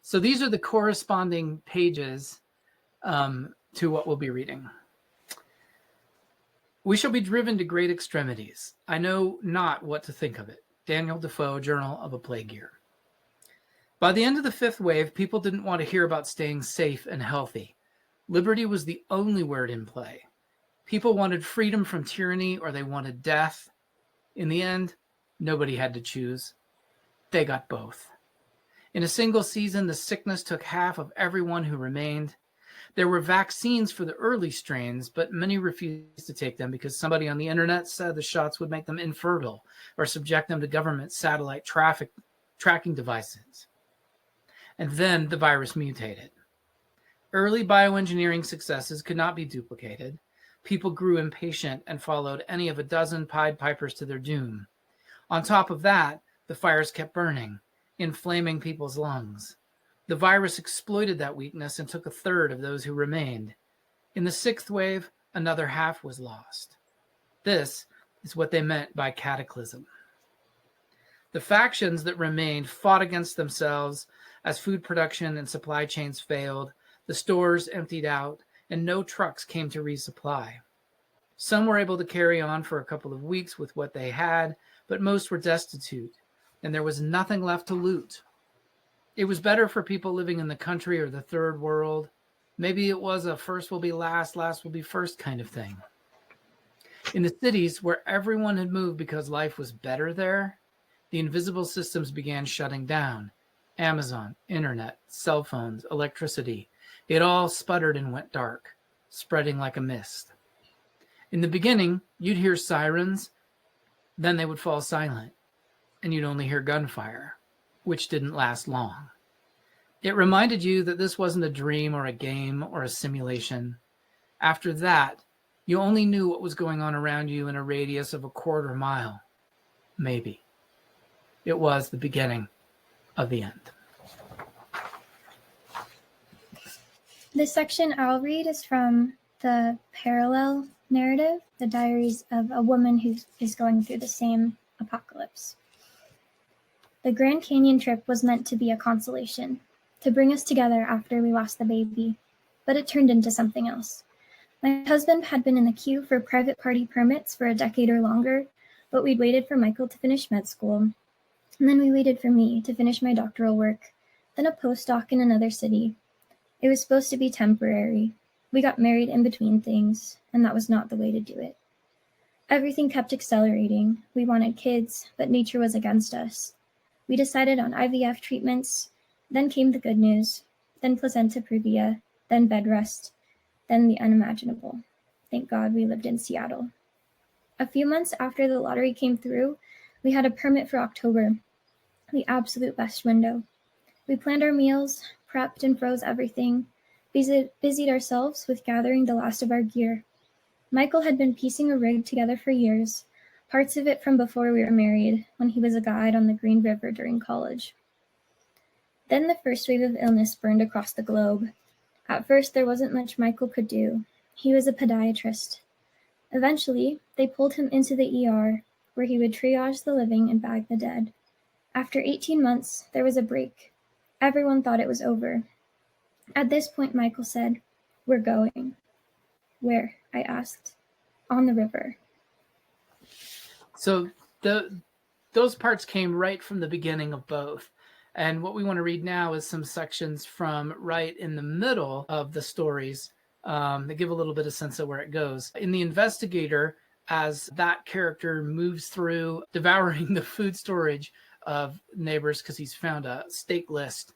So these are the corresponding pages to what we'll be reading. We shall be driven to great extremities. I know not what to think of it. Daniel Defoe, Journal of a Plague Year. By the end of the fifth wave, people didn't want to hear about staying safe and healthy. Liberty was the only word in play. People wanted freedom from tyranny or they wanted death. In the end, nobody had to choose. They got both. In a single season, the sickness took half of everyone who remained. There were vaccines for the early strains, but many refused to take them because somebody on the internet said the shots would make them infertile or subject them to government satellite tracking devices. And then the virus mutated. Early bioengineering successes could not be duplicated. People grew impatient and followed any of a dozen Pied Pipers to their doom. On top of that, the fires kept burning, inflaming people's lungs. The virus exploited that weakness and took a third of those who remained. In the sixth wave, another half was lost. This is what they meant by cataclysm. The factions that remained fought against themselves as food production and supply chains failed, the stores emptied out, and no trucks came to resupply. Some were able to carry on for a couple of weeks with what they had, but most were destitute, and there was nothing left to loot. It was better for people living in the country or the third world. Maybe it was a first will be last, last will be first kind of thing. In the cities where everyone had moved because life was better there, the invisible systems began shutting down. Amazon, internet, cell phones, electricity. It all sputtered and went dark, spreading like a mist. In the beginning, you'd hear sirens, then they would fall silent, and you'd only hear gunfire, which didn't last long. It reminded you that this wasn't a dream or a game or a simulation. After that, you only knew what was going on around you in a radius of a quarter mile. Maybe. It was the beginning of the end. This section I'll read is from the parallel narrative, the diaries of a woman who is going through the same apocalypse. The Grand Canyon trip was meant to be a consolation, to bring us together after we lost the baby, but it turned into something else. My husband had been in the queue for private party permits for a decade or longer, but we'd waited for Michael to finish med school, and then we waited for me to finish my doctoral work, then a postdoc in another city. It was supposed to be temporary. We got married in between things, and that was not the way to do it. Everything kept accelerating. We wanted kids, but nature was against us. We decided on IVF treatments, then came the good news, then placenta previa, then bed rest, then the unimaginable. Thank God we lived in Seattle. A few months after the lottery came through, we had a permit for October, the absolute best window. We planned our meals, prepped and froze everything, busied ourselves with gathering the last of our gear. Michael had been piecing a rig together for years, parts of it from before we were married, when he was a guide on the Green River during college. Then the first wave of illness burned across the globe. At first, there wasn't much Michael could do. He was a podiatrist. Eventually, they pulled him into the ER, where he would triage the living and bag the dead. After 18 months, there was a break. Everyone thought it was over. At this point, Michael said, "We're going." "Where?" I asked. "On the river." So those parts came right from the beginning of both. And what we want to read now is some sections from right in the middle of the stories that give a little bit of sense of where it goes. In The Investigator, as that character moves through devouring the food storage of neighbors because he's found a steak list